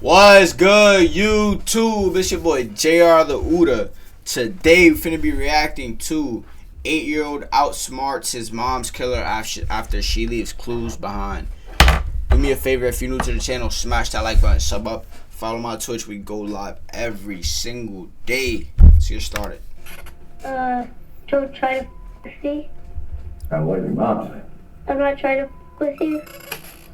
What's good, YouTube? It's your boy JrTheOota. Today, we're finna be reacting to 8-year-old outsmarts his mom's killer after she leaves clues behind. Do me a favor, if you're new to the channel, smash that like button, sub up, follow my Twitch. We go live every single day. Let's get started. Don't try to see. What did your mom say? I'm not trying to with you.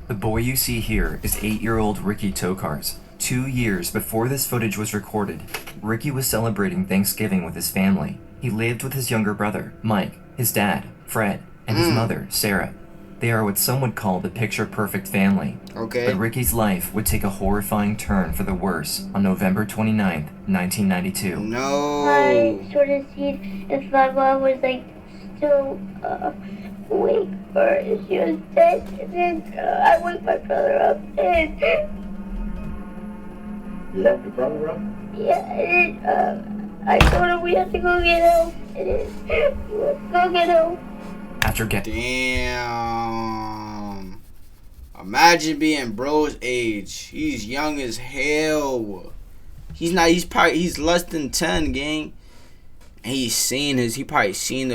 The boy you see here is 8-year-old Ricky Tokars. 2 years before this footage was recorded, Ricky was celebrating Thanksgiving with his family. He lived with his younger brother, Mike, his dad, Fred, and his mother, Sarah. They are what some would call the picture-perfect family. Okay. But Ricky's life would take a horrifying turn for the worse on November 29th, 1992. No. I sort of seen if my mom was like still awake or if she was dead, and then I wake my brother up and You left your brother up? yeah, and I told him we have to go get help. And let's go get help. After getting Damn. Imagine being bro's age. He's young as hell. He's less than 10, gang. And he probably seen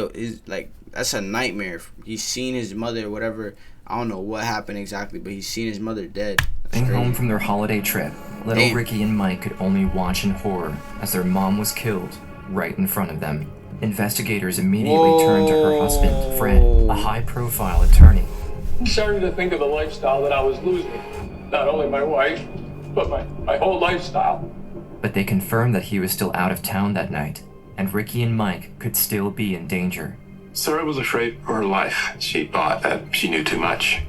that's a nightmare. He's seen his mother or whatever. I don't know what happened exactly, but he's seen his mother dead. home from their holiday trip, little Ricky and Mike could only watch in horror as their mom was killed right in front of them. Investigators immediately turned to her husband, Fred, a high-profile attorney. I'm starting to think of the lifestyle that I was losing. Not only my wife, but my whole lifestyle. But they confirmed that he was still out of town that night, and Ricky and Mike could still be in danger. Sarah was afraid for her life. She thought that she knew too much.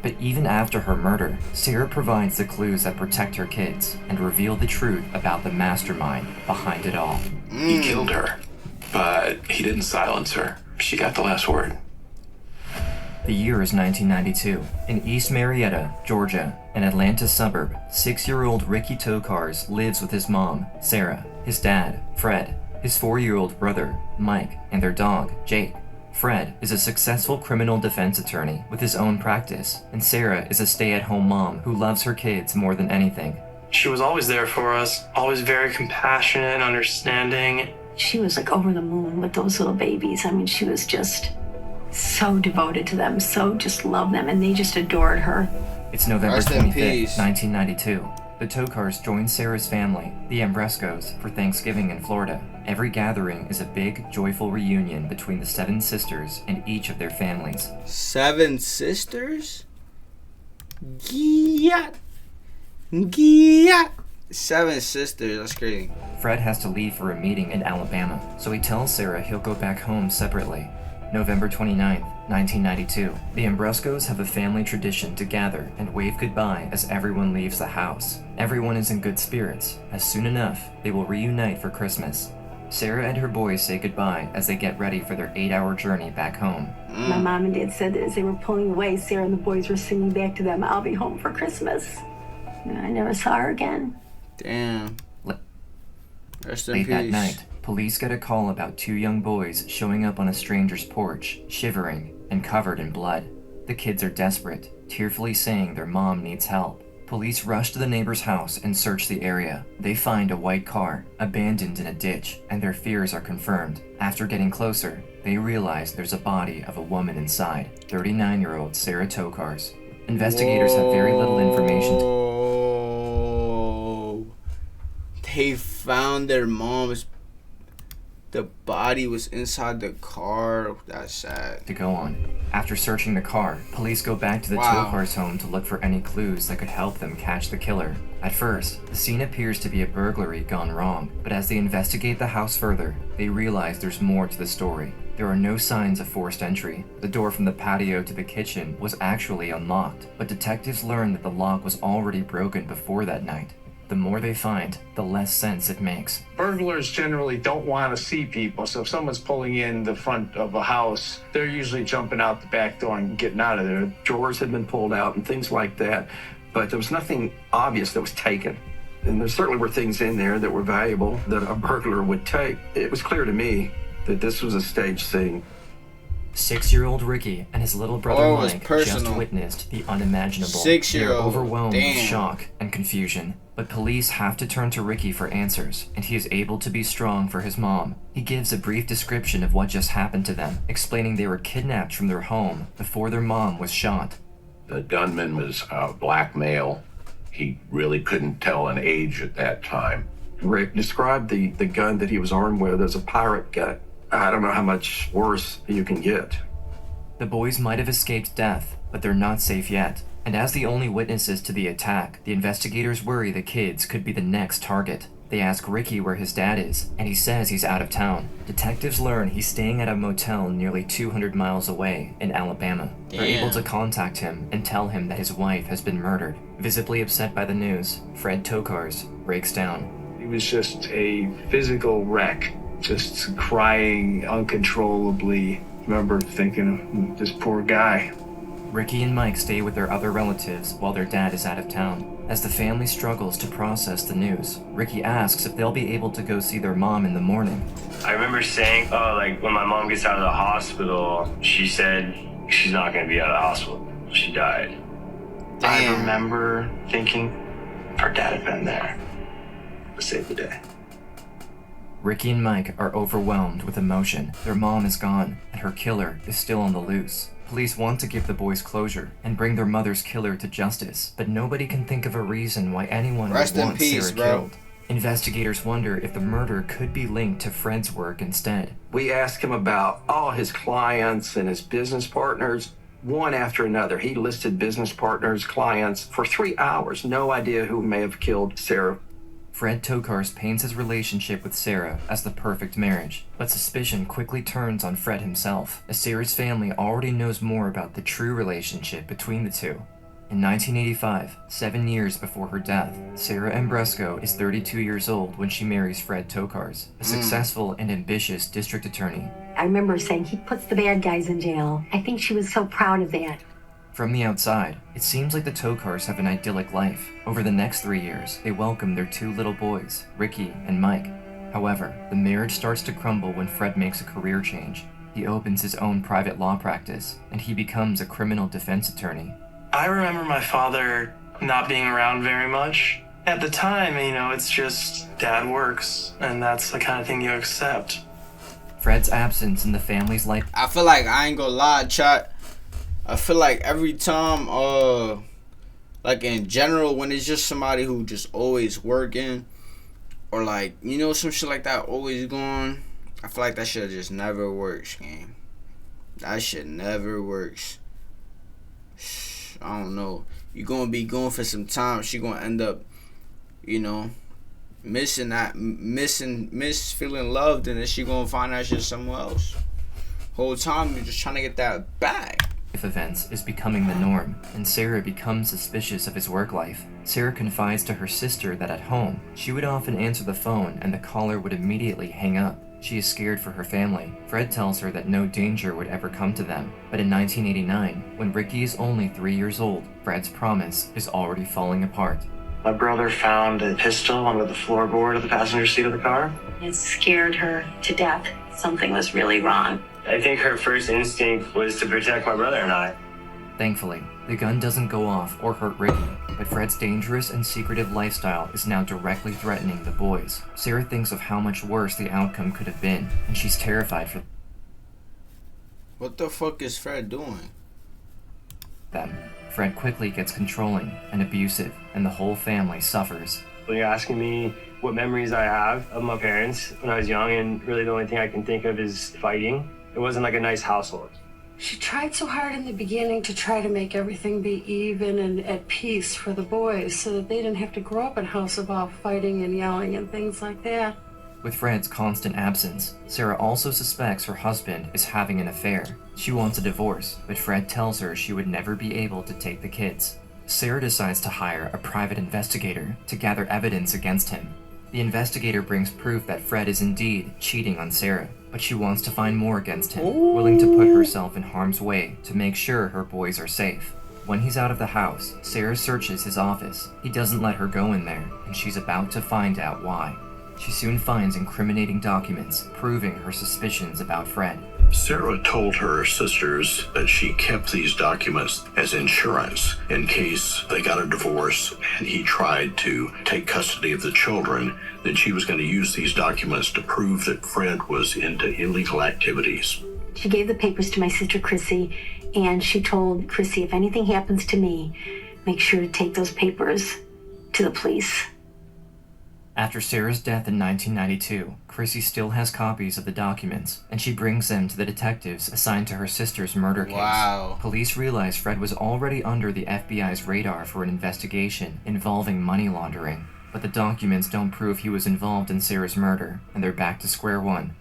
But even after her murder, Sarah provides the clues that protect her kids and reveal the truth about the mastermind behind it all. He killed her, but he didn't silence her. She got the last word. The year is 1992. In East Marietta, Georgia, an Atlanta suburb, 6-year-old Ricky Tokars lives with his mom, Sarah, his dad, Fred, his 4-year-old brother, Mike, and their dog, Jake. Fred is a successful criminal defense attorney with his own practice, and Sarah is a stay-at-home mom who loves her kids more than anything. She was always there for us, always very compassionate and understanding. She was like over the moon with those little babies. I mean, she was just so devoted to them, so just loved them, and they just adored her. It's November Rest in 25th, peace. 1992. The Tokars join Sarah's family, the Ambrescos, for Thanksgiving in Florida. Every gathering is a big, joyful reunion between the 7 sisters and each of their families. 7 sisters? Yeah. 7 sisters, that's crazy. Fred has to leave for a meeting in Alabama, so he tells Sarah he'll go back home separately. November 29th, 1992. The Ambrescos have a family tradition to gather and wave goodbye as everyone leaves the house. Everyone is in good spirits, as soon enough, they will reunite for Christmas. Sarah and her boys say goodbye as they get ready for their 8-hour journey back home. My mom and dad said that as they were pulling away, Sarah and the boys were singing back to them, "I'll be home for Christmas." And I never saw her again. Damn. Rest in Late peace. that night, police get a call about 2 young boys showing up on a stranger's porch, shivering and covered in blood. The kids are desperate, tearfully saying their mom needs help. Police rush to the neighbor's house and search the area. They find a white car, abandoned in a ditch, and their fears are confirmed. After getting closer, they realize there's a body of a woman inside, 39-year-old Sarah Tokars. Investigators have very little information They found their mom's. The body was inside the car. That's sad. to go on. After searching the car, police go back to the Wow. Tokars' home to look for any clues that could help them catch the killer. At first, the scene appears to be a burglary gone wrong, but as they investigate the house further, they realize there's more to the story. There are no signs of forced entry. The door from the patio to the kitchen was actually unlocked, but detectives learn that the lock was already broken before that night. The more they find, the less sense it makes. Burglars generally don't want to see people, so if someone's pulling in the front of a house, they're usually jumping out the back door and getting out of there. Drawers had been pulled out and things like that, but there was nothing obvious that was taken. And there certainly were things in there that were valuable that a burglar would take. It was clear to me that this was a staged scene. 6-year-old Ricky and his little brother Oh, it was Mike just personal. witnessed the unimaginable. 6-year-old. They are overwhelmed with Damn. shock and confusion. But police have to turn to Ricky for answers, and he is able to be strong for his mom. He gives a brief description of what just happened to them, explaining they were kidnapped from their home before their mom was shot. The gunman was a black male. He really couldn't tell an age at that time. Rick described the gun that he was armed with as a pirate gun. I don't know how much worse you can get. The boys might have escaped death, but they're not safe yet. And as the only witnesses to the attack, the investigators worry the kids could be the next target. They ask Ricky where his dad is, and he says he's out of town. Detectives learn he's staying at a motel nearly 200 miles away in Alabama. They're able to contact him and tell him that his wife has been murdered. Visibly upset by the news, Fred Tokars breaks down. He was just a physical wreck, just crying uncontrollably. I remember thinking, this poor guy. Ricky and Mike stay with their other relatives while their dad is out of town. As the family struggles to process the news, Ricky asks if they'll be able to go see their mom in the morning. I remember saying, when my mom gets out of the hospital, she said she's not going to be out of the hospital. She died. I Damn. remember thinking, if her dad had been there, to save the day. Ricky and Mike are overwhelmed with emotion. Their mom is gone, and her killer is still on the loose. Police want to give the boys closure and bring their mother's killer to justice, but nobody can think of a reason why anyone Rest would in want peace, Sarah bro. killed. Investigators wonder if the murder could be linked to Fred's work instead. We asked him about all his clients and his business partners, one after another. He listed business partners, clients for 3 hours. No idea who may have killed Sarah. Fred Tokars paints his relationship with Sarah as the perfect marriage, but suspicion quickly turns on Fred himself, as Sarah's family already knows more about the true relationship between the two. In 1985, 7 years before her death, Sarah Ambresco is 32 years old when she marries Fred Tokars, a successful and ambitious district attorney. I remember saying he puts the bad guys in jail. I think she was so proud of that. From the outside, it seems like the Tokars have an idyllic life. Over the next 3 years, they welcome their 2 little boys, Ricky and Mike. However, the marriage starts to crumble when Fred makes a career change. He opens his own private law practice, and he becomes a criminal defense attorney. I remember my father not being around very much. At the time, it's just dad works, and that's the kind of thing you accept. Fred's absence in the family's life I feel like, I ain't gonna lie, chat. I feel like every time, like in general, when it's just somebody who just always working, or like, some shit like that always going, I feel like that shit just never works, gang. That shit never works. I don't know. You gonna be going for some time. She gonna end up, missing that, miss feeling loved, and then she gonna find that shit somewhere else. Whole time you're just trying to get that back. events is becoming the norm, and Sarah becomes suspicious of his work life. Sarah confides to her sister that at home, she would often answer the phone and the caller would immediately hang up. She is scared for her family. Fred tells her that no danger would ever come to them. But in 1989, when Ricky is only 3 years old, Fred's promise is already falling apart. My brother found a pistol under the floorboard of the passenger seat of the car. It scared her to death. Something was really wrong. I think her first instinct was to protect my brother and I. Thankfully, the gun doesn't go off or hurt Ricky, but Fred's dangerous and secretive lifestyle is now directly threatening the boys. Sarah thinks of how much worse the outcome could have been, and she's terrified for What the fuck is Fred doing? them. Fred quickly gets controlling and abusive, and the whole family suffers. When you're asking me what memories I have of my parents when I was young, and really the only thing I can think of is fighting. It wasn't like a nice household. She tried so hard in the beginning to try to make everything be even and at peace for the boys so that they didn't have to grow up in a house of all fighting and yelling and things like that. With Fred's constant absence, Sarah also suspects her husband is having an affair. She wants a divorce, but Fred tells her she would never be able to take the kids. Sarah decides to hire a private investigator to gather evidence against him. The investigator brings proof that Fred is indeed cheating on Sarah, but she wants to find more against him, willing to put herself in harm's way to make sure her boys are safe. When he's out of the house, Sarah searches his office. He doesn't let her go in there, and she's about to find out why. She soon finds incriminating documents proving her suspicions about Fred. Sarah told her sisters that she kept these documents as insurance in case they got a divorce and he tried to take custody of the children, then she was going to use these documents to prove that Fred was into illegal activities. She gave the papers to my sister Chrissy, and she told Chrissy, if anything happens to me, make sure to take those papers to the police. After Sarah's death in 1992, Chrissy still has copies of the documents, and she brings them to the detectives assigned to her sister's murder case. Wow. Police realize Fred was already under the FBI's radar for an investigation involving money laundering, but the documents don't prove he was involved in Sarah's murder, and they're back to square one.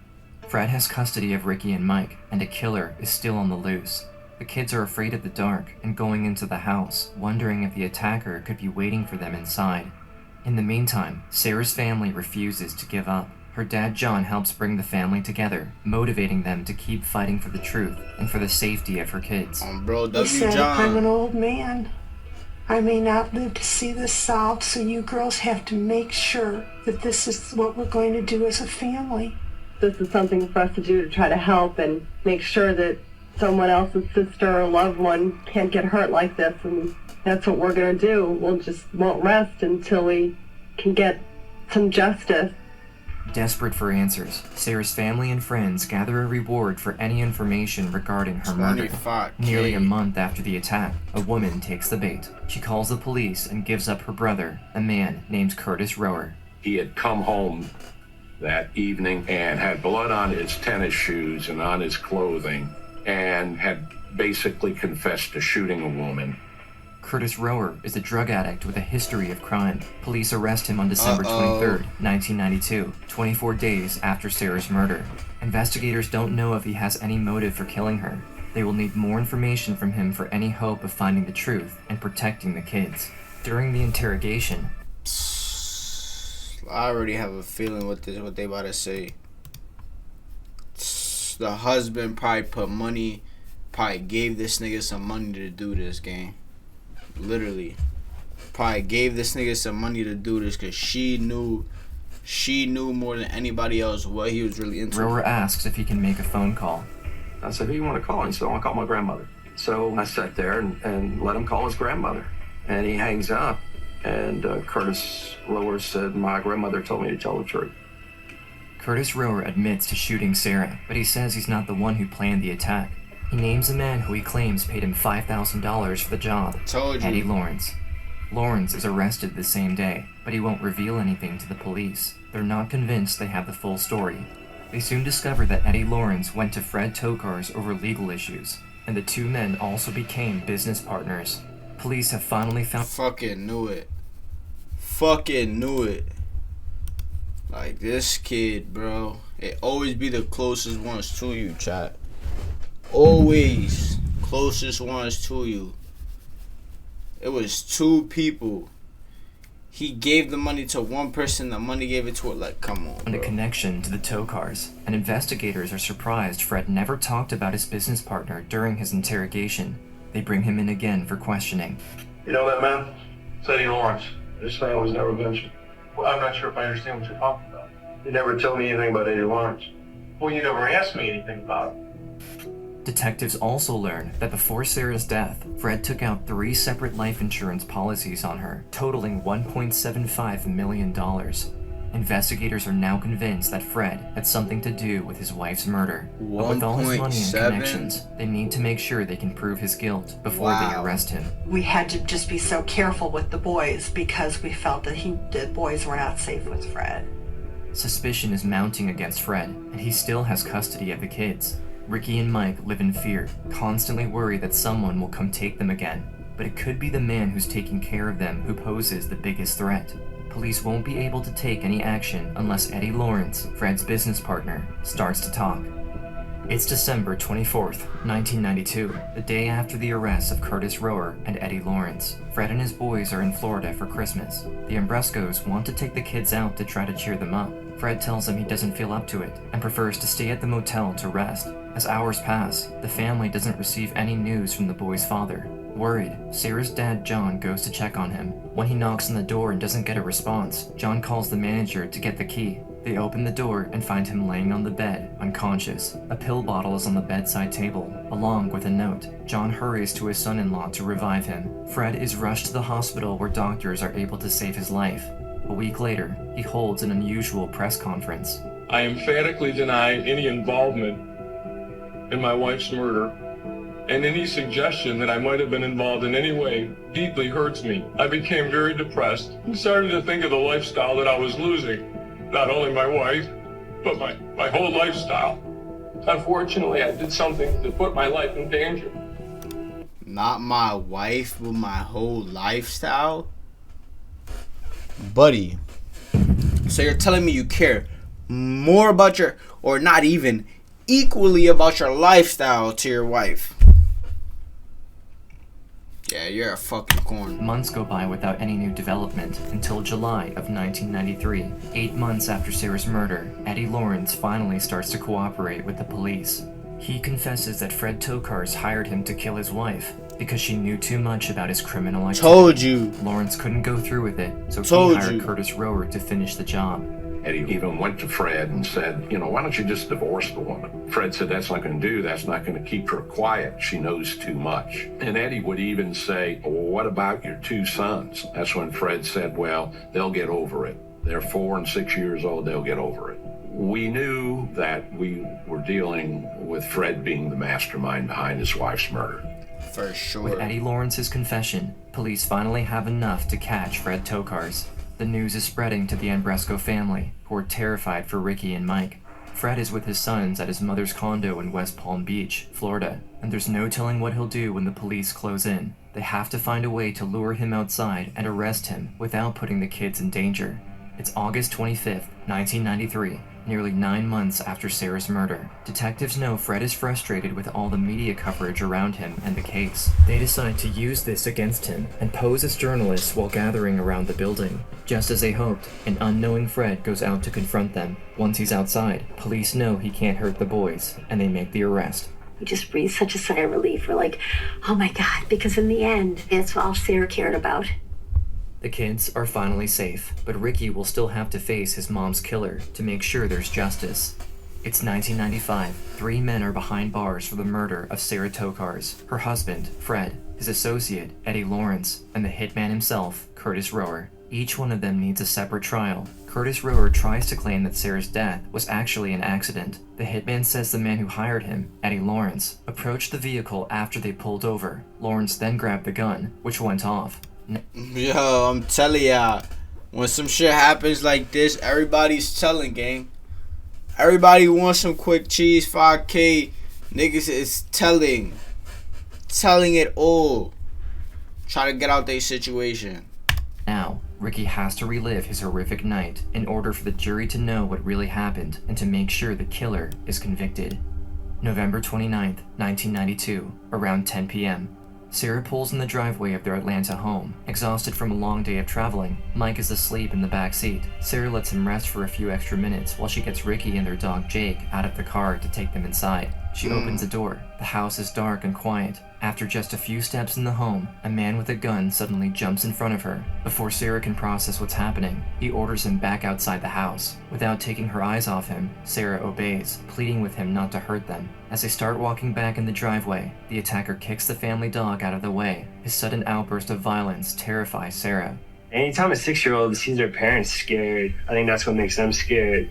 Fred has custody of Ricky and Mike, and a killer is still on the loose. The kids are afraid of the dark and going into the house, wondering if the attacker could be waiting for them inside. In the meantime, Sarah's family refuses to give up. Her dad John helps bring the family together, motivating them to keep fighting for the truth and for the safety of her kids. Bro, He W. said, John. I'm an old man. I may not live to see this solved, so you girls have to make sure that this is what we're going to do as a family. This is something for us to do to try to help and make sure that someone else's sister or loved one can't get hurt like this, and that's what we're going to do. We'll just won't rest until we can get some justice. Desperate for answers, Sarah's family and friends gather a reward for any information regarding her murder. 25K. Nearly a month after the attack, a woman takes the bait. She calls the police and gives up her brother, a man named Curtis Rower. He had come home that evening and had blood on his tennis shoes and on his clothing and had basically confessed to shooting a woman. Curtis Rower is a drug addict with a history of crime. Police arrest him on December 23rd, 1992, 24 days after Sarah's murder. Investigators don't know if he has any motive for killing her. They will need more information from him for any hope of finding the truth and protecting the kids. During the interrogation, I already have a feeling what they about to say. The husband probably gave this nigga some money to do this, gang. Literally. Probably gave this nigga some money to do this because she knew more than anybody else what he was really into. Rower asks if he can make a phone call. I said, who you want to call? And he said, I want to call my grandmother. So I sat there and let him call his grandmother. And he hangs up. And Curtis Rower said, my grandmother told me to tell the truth. Curtis Rower admits to shooting Sarah, but he says he's not the one who planned the attack. He names a man who he claims paid him $5,000 for the job, Told you. Eddie Lawrence. Lawrence is arrested the same day, but he won't reveal anything to the police. They're not convinced they have the full story. They soon discover that Eddie Lawrence went to Fred Tokar's over legal issues, and the two men also became business partners. Police have finally found— Fucking knew it. Like, this kid, bro. It always be the closest ones to you, chat. Always closest ones to you. It was two people. He gave the money to one person, the money gave it to it. Like, come on, a bro. connection to the Tokars, and investigators are surprised Fred never talked about his business partner during his interrogation. They bring him in again for questioning. You know that man? It's Eddie Lawrence. This man was never mentioned. Well, I'm not sure if I understand what you're talking about. You never told me anything about Eddie Lawrence. Well, you never asked me anything about him. Detectives also learn that before Sarah's death, Fred took out 3 separate life insurance policies on her, totaling $1.75 million. Investigators are now convinced that Fred had something to do with his wife's murder. But with all his money and 1.7? connections, they need to make sure they can prove his guilt before they arrest him. We had to just be so careful with the boys because we felt that the boys were not safe with Fred. Suspicion is mounting against Fred, and he still has custody of the kids. Ricky and Mike live in fear, constantly worried that someone will come take them again. But it could be the man who's taking care of them who poses the biggest threat. Police won't be able to take any action unless Eddie Lawrence, Fred's business partner, starts to talk. It's December 24th, 1992, the day after the arrests of Curtis Rower and Eddie Lawrence. Fred and his boys are in Florida for Christmas. The Ambroscos want to take the kids out to try to cheer them up. Fred tells them he doesn't feel up to it and prefers to stay at the motel to rest. As hours pass, the family doesn't receive any news from the boy's father. Worried, Sarah's dad John goes to check on him. When he knocks on the door and doesn't get a response, John calls the manager to get the key. They open the door and find him laying on the bed, unconscious. A pill bottle is on the bedside table, along with a note. John hurries to his son-in-law to revive him. Fred is rushed to the hospital where doctors are able to save his life. A week later, he holds an unusual press conference. I emphatically deny any involvement in my wife's murder, and any suggestion that I might have been involved in any way deeply hurts me. I became very depressed and started to think of the lifestyle that I was losing. Not only my wife, but my whole lifestyle. Unfortunately, I did something that put my life in danger. Not my wife, but my whole lifestyle? Buddy, so you're telling me you care more about your, or not even equally about your lifestyle to your wife? Yeah, you're a fucking corn. Months go by without any new development until July of 1993. 8 months after Sarah's murder, Eddie Lawrence finally starts to cooperate with the police. He confesses that Fred Tokars hired him to kill his wife because she knew too much about his criminal activity. Told you. Lawrence couldn't go through with it, so he hired Curtis Rower to finish the job. Eddie even went to Fred and said, why don't you just divorce the woman? Fred said, that's not going to do. That's not going to keep her quiet. She knows too much. And Eddie would even say, well, what about your 2 sons? That's when Fred said, well, they'll get over it. They're 4 and 6 years old. They'll get over it. We knew that we were dealing with Fred being the mastermind behind his wife's murder. For sure. With Eddie Lawrence's confession, police finally have enough to catch Fred Tokars. The news is spreading to the Ambresco family, who are terrified for Ricky and Mike. Fred is with his sons at his mother's condo in West Palm Beach, Florida, and there's no telling what he'll do when the police close in. They have to find a way to lure him outside and arrest him without putting the kids in danger. It's August 25th, 1993, nearly 9 months after Sarah's murder. Detectives know Fred is frustrated with all the media coverage around him and the case. They decide to use this against him and pose as journalists while gathering around the building. Just as they hoped, an unknowing Fred goes out to confront them. Once he's outside, police know he can't hurt the boys, and they make the arrest. We just breathed such a sigh of relief. We're like, oh my God, because in the end, it's all Sarah cared about. The kids are finally safe, but Ricky will still have to face his mom's killer to make sure there's justice. It's 1995. 3 men are behind bars for the murder of Sarah Tokars, her husband, Fred, his associate, Eddie Lawrence, and the hitman himself, Curtis Rower. Each one of them needs a separate trial. Curtis Rower tries to claim that Sarah's death was actually an accident. The hitman says the man who hired him, Eddie Lawrence, approached the vehicle after they pulled over. Lawrence then grabbed the gun, which went off. Yo, I'm telling y'all, when some shit happens like this, everybody's telling, gang. Everybody wants some quick cheese, 5K. Niggas is telling it all. Try to get out their situation. Now, Ricky has to relive his horrific night in order for the jury to know what really happened and to make sure the killer is convicted. November 29th, 1992, around 10 p.m. Sarah pulls in the driveway of their Atlanta home. Exhausted from a long day of traveling, Mike is asleep in the back seat. Sarah lets him rest for a few extra minutes while she gets Ricky and their dog Jake out of the car to take them inside. She opens the door. The house is dark and quiet. After just a few steps in the home, a man with a gun suddenly jumps in front of her. Before Sarah can process what's happening, he orders him back outside the house. Without taking her eyes off him, Sarah obeys, pleading with him not to hurt them. As they start walking back in the driveway, the attacker kicks the family dog out of the way. His sudden outburst of violence terrifies Sarah. Anytime a 6-year-old sees their parents scared, I think that's what makes them scared.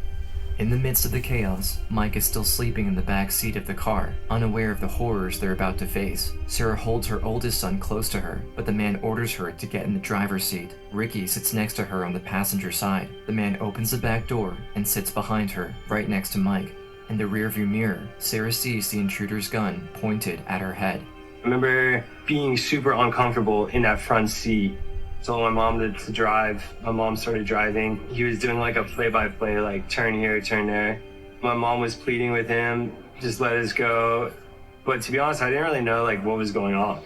In the midst of the chaos, Mike is still sleeping in the back seat of the car, unaware of the horrors they're about to face. Sarah holds her oldest son close to her, but the man orders her to get in the driver's seat. Ricky sits next to her on the passenger side. The man opens the back door and sits behind her, right next to Mike. In the rearview mirror, Sarah sees the intruder's gun pointed at her head. I remember being super uncomfortable in that front seat. Told my mom to drive. My mom started driving. He was doing like a play-by-play, like turn here, turn there. My mom was pleading with him, just let us go. But to be honest, I didn't really know like what was going on.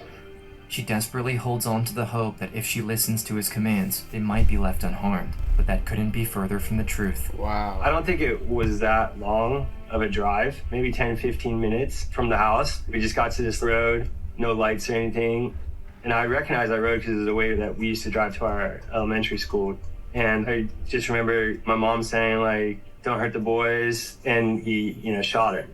She desperately holds on to the hope that if she listens to his commands, they might be left unharmed. But that couldn't be further from the truth. Wow. I don't think it was that long of a drive, maybe 10, 15 minutes from the house. We just got to this road, no lights or anything. And I recognized that road because it was a way that we used to drive to our elementary school. And I just remember my mom saying, like, don't hurt the boys, and he, shot her.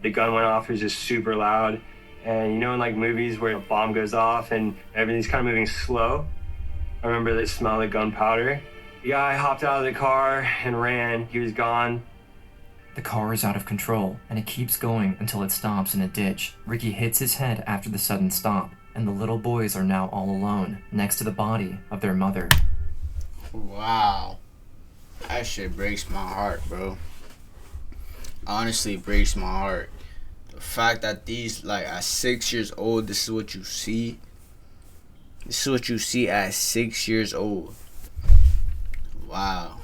The gun went off, it was just super loud. And in like movies where a bomb goes off and everything's kind of moving slow, I remember the smell of gunpowder. The guy hopped out of the car and ran, he was gone. The car is out of control, and it keeps going until it stops in a ditch. Ricky hits his head after the sudden stop, and the little boys are now all alone, next to the body of their mother. Wow. That shit breaks my heart, bro. Honestly, breaks my heart. The fact that these, like, at 6 years old, this is what you see. This is what you see at 6 years old. Wow.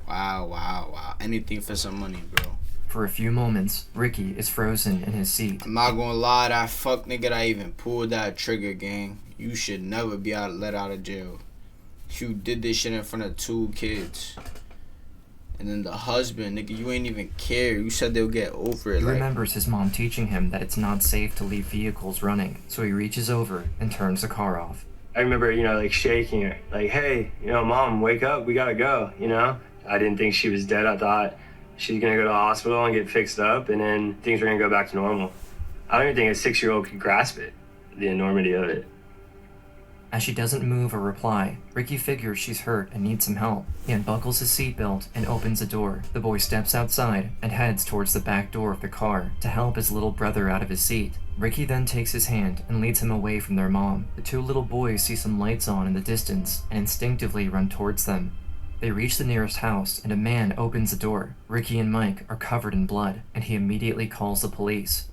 Wow. Anything for some money, bro. For a few moments, Ricky is frozen in his seat. I'm not gonna lie, that fuck nigga that even pulled that trigger, gang. You should never be let out of jail. You did this shit in front of 2 kids. And then the husband, nigga, you ain't even care. You said they'll get over it. He remembers his mom teaching him that it's not safe to leave vehicles running, so he reaches over and turns the car off. I remember, like shaking her, like, hey, Mom, wake up, we gotta go, I didn't think she was dead. I thought she's gonna go to the hospital and get fixed up, and then things were gonna go back to normal. I don't even think a 6-year-old could grasp it, the enormity of it. As she doesn't move or reply, Ricky figures she's hurt and needs some help. He unbuckles his seatbelt and opens the door. The boy steps outside and heads towards the back door of the car to help his little brother out of his seat. Ricky then takes his hand and leads him away from their mom. The 2 little boys see some lights on in the distance and instinctively run towards them. They reach the nearest house and a man opens the door. Ricky and Mike are covered in blood, and he immediately calls the police.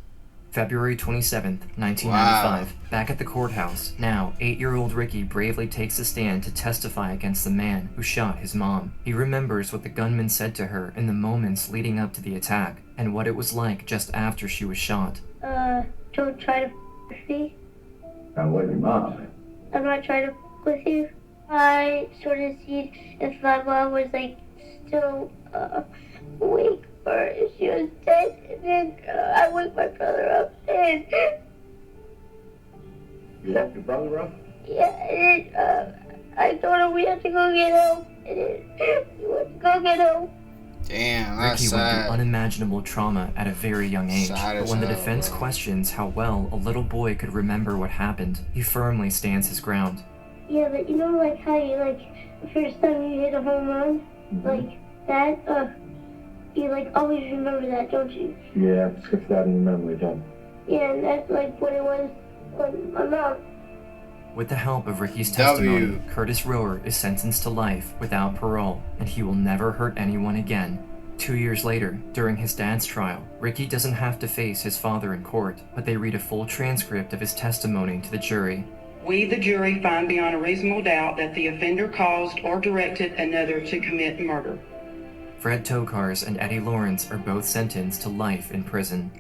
February 27th, 1995, Back at the courthouse. Now, 8-year-old Ricky bravely takes the stand to testify against the man who shot his mom. He remembers what the gunman said to her in the moments leading up to the attack, and what it was like just after she was shot. Don't try to with me. What did your mom say? I'm not trying to with you. I sort of see if my mom was still awake or if she was dead, and then I wake my brother up, and you woke your brother up? Yeah, and I told him we had to go get help, and then we went to go get help. Damn, that's Ricky went sad. through unimaginable trauma at a very young age, Sad but when the as hell, defense bro. questions how well a little boy could remember what happened, he firmly stands his ground. Yeah, but how you, the first time you hit a home run, that, you, always remember that, don't you? Yeah, it sticks out in your memory, don't it? Yeah, and that's, what it was when my mom. With the help of Ricky's testimony, Curtis Rower is sentenced to life without parole, and he will never hurt anyone again. 2 years later, during his dad's trial, Ricky doesn't have to face his father in court, but they read a full transcript of his testimony to the jury. We, the jury, find beyond a reasonable doubt that the offender caused or directed another to commit murder. Fred Tokars and Eddie Lawrence are both sentenced to life in prison.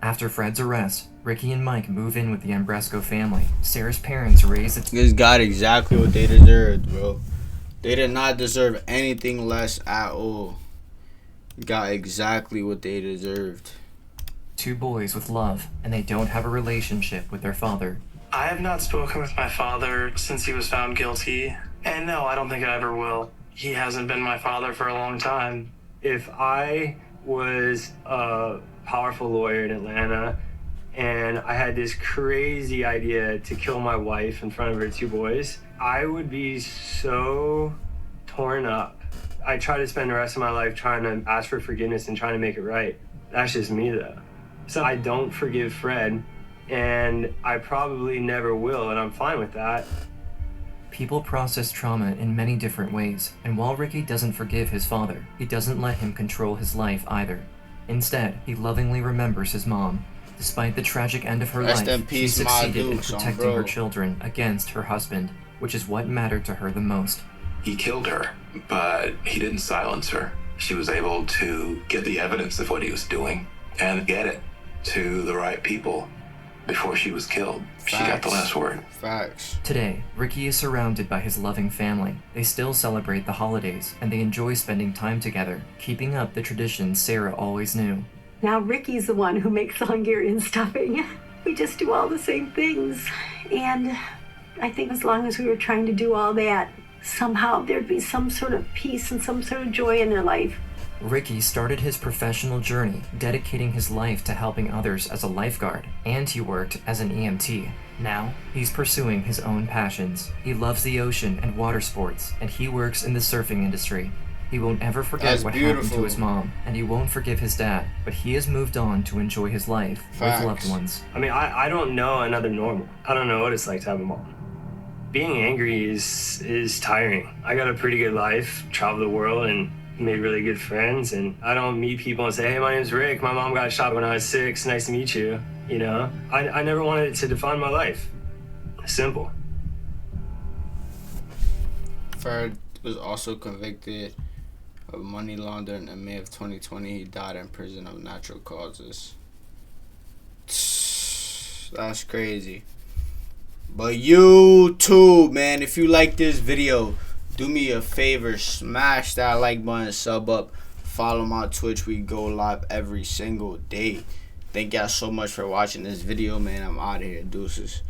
After Fred's arrest, Ricky and Mike move in with the Ambresco family. Sarah's parents raise the This got exactly what they deserved, bro. They did not deserve anything less at all. Got exactly what they deserved. 2 boys with love, and they don't have a relationship with their father. I have not spoken with my father since he was found guilty, and no, I don't think I ever will. He hasn't been my father for a long time. If I was a powerful lawyer in Atlanta and I had this crazy idea to kill my wife in front of her 2 boys, I would be so torn up. I try to spend the rest of my life trying to ask for forgiveness and trying to make it right. That's just me, though. So I don't forgive Fred, and I probably never will, and I'm fine with that. People process trauma in many different ways, and while Ricky doesn't forgive his father, he doesn't let him control his life either. Instead, he lovingly remembers his mom. Despite the tragic end of her Rest in life, she peace, my succeeded in dude, son, protecting bro. her children against her husband, which is what mattered to her the most. He killed her, but he didn't silence her. She was able to get the evidence of what he was doing and get it to the right people before she was killed. She got the last word. Facts. Today, Ricky is surrounded by his loving family. They still celebrate the holidays, and they enjoy spending time together, keeping up the traditions Sarah always knew. Now Ricky's the one who makes the Hungarian stuffing. We just do all the same things. And I think as long as we were trying to do all that, somehow there'd be some sort of peace and some sort of joy in their life. Ricky started his professional journey, dedicating his life to helping others as a lifeguard, and he worked as an EMT. Now, he's pursuing his own passions. He loves the ocean and water sports, and he works in the surfing industry. He won't ever forget what happened to his mom, and he won't forgive his dad, but he has moved on to enjoy his life with loved ones. I mean, I don't know another normal. I don't know what it's like to have a mom. Being angry is tiring. I got a pretty good life, traveled the world, and made really good friends, and I don't meet people and say, hey, my name's Rick, my mom got shot when I was 6, nice to meet you, you know? I never wanted it to define my life. Simple. Ferd was also convicted of money laundering in May of 2020. He died in prison of natural causes. That's crazy. But YouTube, man, if you like this video, do me a favor, smash that like button, sub up, follow my Twitch. We go live every single day. Thank y'all so much for watching this video, man. I'm out of here. Deuces.